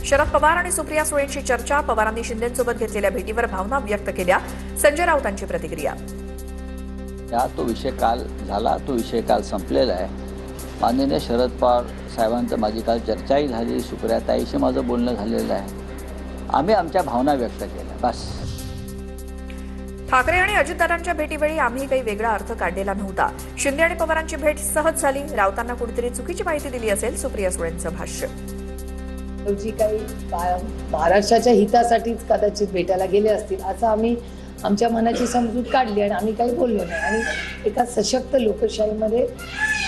शरद पवार आणि सुप्रिया सुळेंची चर्चा. पवारांनी शिंदेंसोबत घेतलेल्या भेटीवर भावना व्यक्त केल्या. संजय राऊतांची प्रतिक्रिया. तो विषय काल झाला, तो विषय काल संपलेला आहे. माननीय शरद पवार साहेबांचं माझी काल चर्चाही झाली. सुप्रियाताईशी माझं बोलणं झालेलं आहे. आम्ही आमच्या भावना व्यक्त केल्या, बस. ठाकरे आणि अजितदादांच्या भेटीवेळी आम्ही काही वेगळा अर्थ काढलेला नव्हता. शिंदे आणि पवारांची भेट सहज झाली. राऊतांना कुठेतरी चुकीची माहिती दिली असेल. सुप्रिया सुळेंचं भाष्य. जी काही महाराष्ट्राच्या हितासाठीच कदाचित भेटायला गेले असतील असं आम्ही आमच्या मनाची समजूत काढली आणि आम्ही काही बोललो नाही. आणि एका सशक्त लोकशाहीमध्ये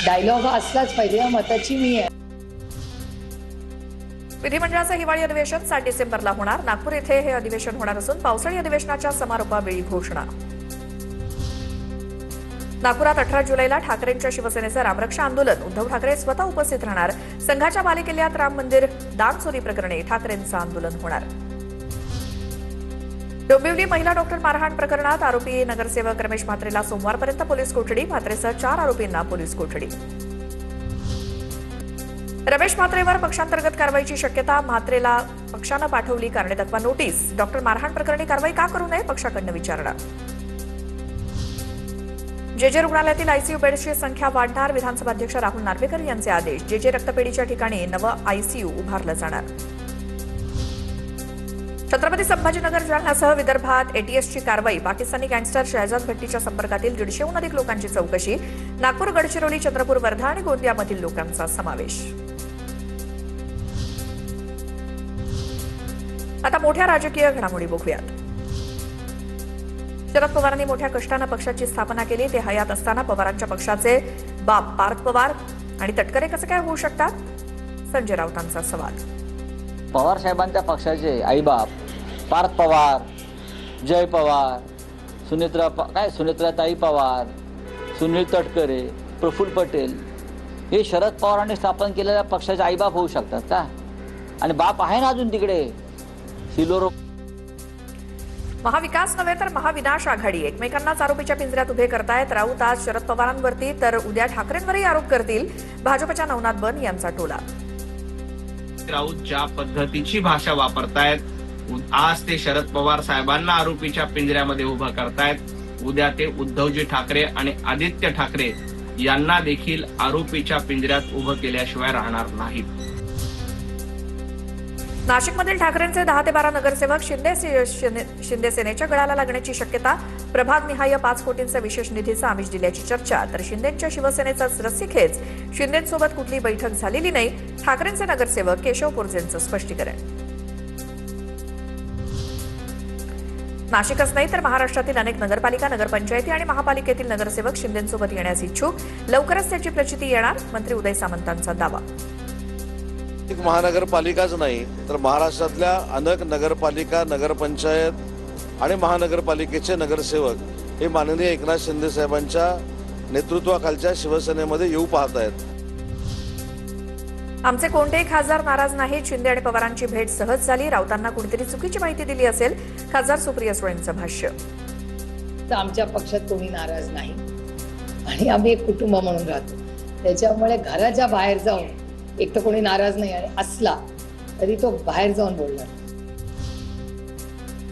डायलॉग असलाच पाहिजे या मताची मी आहे. विधिमंडळाचं हिवाळी अधिवेशन 7 डिसेंबरला होणार. नागपूर येथे हे अधिवेशन होणार असून पावसाळी अधिवेशनाच्या समारोपावेळी घोषणा. नागपुरात 18 जुलैला ठाकरेंच्या शिवसेनेचं रामरक्षा आंदोलन. उद्धव ठाकरे स्वतः उपस्थित राहणार. संघाच्या बालेकिल्ल्यात राम मंदिर दान चोरी प्रकरणी ठाकरेंचं आंदोलन होणार. डोंबिवली महिला डॉक्टर मारहाण प्रकरणात आरोपी नगरसेवक रमेश म्हात्रेला सोमवारपर्यंत पोलीस कोठडी. म्हात्रेसह 4 आरोपींना पोलीस कोठडी. रमेश म्हात्रेवर पक्षांतर्गत कारवाईची शक्यता. म्हात्रेला पक्षानं पाठवली कारणे नोटीस. डॉक्टर मारहाण प्रकरणी कारवाई का करू नये, पक्षाकडनं विचारणा. जेजे रुग्णालयातील आयसीयू बेड्सची संख्या वाढणार. विधानसभा अध्यक्ष राहुल नार्वेकर यांचे आदेश. जेजे रक्तपेढीच्या ठिकाणी नवं आयसीयू उभारलं जाणार. छत्रपती संभाजीनगर जालन्यासह विदर्भात एटीएसची कारवाई. पाकिस्तानी गँगस्टर शहजाद भट्टीच्या संपर्कातील 150हून अधिक लोकांची चौकशी. नागपूर, गडचिरोली, चंद्रपूर, वर्धा आणि गोंदियामधील लोकांचा समावेश. आता मोठ्या राजकीय घडामोडी बघूयात. शरद पवारांनी मोठ्या कष्टानं पक्षाची स्थापना केली. ते हयात असताना पवारांच्या पक्षाचे बाप पार्थ पवार आणि तटकरे कसं काय होऊ शकतात? संजय राऊतांचा सवाल. पवार साहेबांच्या पक्षाचे आईबाप पार्थ पवार, जय पवार, सुनेत्राताई पवार, सुनील तटकरे, प्रफुल्ल पटेल हे शरद पवारांनी स्थापन केलेल्या पक्षाचे आईबाप होऊ शकतात का? आणि बाप आहे ना अजून तिकडे सिलोरो. महाविकास नव्हे तर महाविनाश आघाडी. एकमेकांनाच आरोपीच्या पिंजऱ्यात उभे करतायत. राऊत आज शरद पवारांवरती तर उद्या ठाकरेंवरही आरोप करतील. भाजपच्या नवनाथ बन यांचा टोला. राऊत ज्या पद्धतीची भाषा वापरतायत, आज ते शरद पवार साहेबांना आरोपीच्या पिंजऱ्यामध्ये उभं करतायत. उद्या ते उद्धवजी ठाकरे आणि आदित्य ठाकरे यांना देखील आरोपीच्या पिंजऱ्यात उभं केल्याशिवाय राहणार नाहीत. नाशिकमधील ठाकरेंचे 10 ते 12 नगरसेवक शिंदे सेनेच्या गळाला लागण्याची शक्यता. प्रभागनिहाय 5 कोटींचा विशेष निधीचा आमिष दिल्याची चर्चा. तर शिंदेच्या शिवसेनेचाच रस्सीखेच. शिंदेसोबत कुठली बैठक झालेली नाही. ठाकरेंचे नगरसेवक केशव पोरजेंचं स्पष्टीकरण. नाशिकच नाही तर महाराष्ट्रातील अनेक नगरपालिका, नगरपंचायती आणि महापालिकेतील नगरसेवक शिंदेसोबत येण्यास इच्छुक. लवकरच त्याची प्रचिती येणार. मंत्री उदय सामंतांचा दावा. महानगरपालिकाच नाही तर महाराष्ट्रातल्या अनेक नगरपालिका, नगरपंचायत आणि महानगरपालिकेचे नगरसेवक हे माननीय एकनाथ शिंदे साहेबांच्या नेतृत्वाखालच्या शिवसेनेमध्ये येऊ पाहत आहेत. आमचे कोणतेही खासदार नाराज नाहीत. शिंदे आणि पवारांची भेट सहज झाली. राऊतांना कुणीतरी चुकीची माहिती दिली असेल. खासदार सुप्रिया सुळेंचं भाष्य. तर आमच्या पक्षात कोणी नाराज नाही आणि आम्ही एक कुटुंब म्हणून राहतो. त्याच्यामुळे घराच्या बाहेर जाऊन एक तर कोणी नाराज नाही आणि असला तरी तो बाहेर जाऊन बोलणार.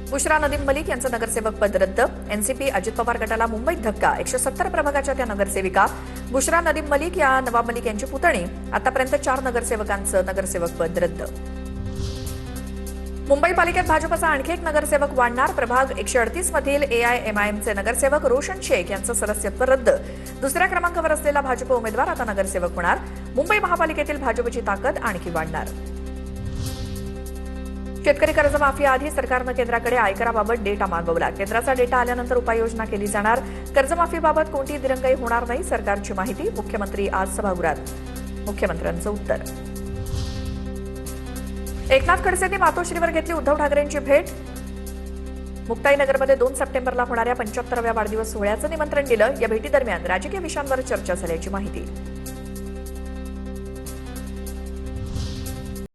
बुशरा नदीम मलिक यांचं नगरसेवक पद रद्द. एनसीपी अजित पवार गटाला मुंबईत धक्का. 170 प्रभागाच्या त्या नगरसेविका. बुशरा नदीम मलिक या नवाब मलिक यांची पुतणी. आतापर्यंत 4 नगरसेवकांचं नगरसेवक पद रद्द. मुंबई पालिकेत भाजपचा आणखी एक नगरसेवक वाढणार. प्रभाग 138 मधील AIMIMचे नगरसेवक रोशन शेख यांचं सदस्यत्व रद्द. दुसऱ्या क्रमांकावर असलेला भाजप उमेदवार आता नगरसेवक होणार. मुंबई महापालिकेतील भाजपची ताकद आणखी वाढणार. शेतकरी कर्जमाफी आधी सरकारनं केंद्राकडे आयकराबाबत डेटा मागवला. केंद्राचा डेटा आल्यानंतर उपाययोजना केली जाणार. कर्जमाफीबाबत कोणतीही दिरंगाई होणार नाही. सरकारची माहिती. मुख्यमंत्री आज सभागृहात. मुख्यमंत्र्यांचं उत्तर. एकनाथ खडसेंनी मातोश्रीवर घेतली उद्धव ठाकरेंची भेट. मुक्ताईनगरमध्ये 2 सप्टेंबरला होणाऱ्या 75व्या वाढदिवस सोहळ्याचं निमंत्रण दिलं. या भेटीदरम्यान राजकीय विषयांवर चर्चा झाल्याची माहिती.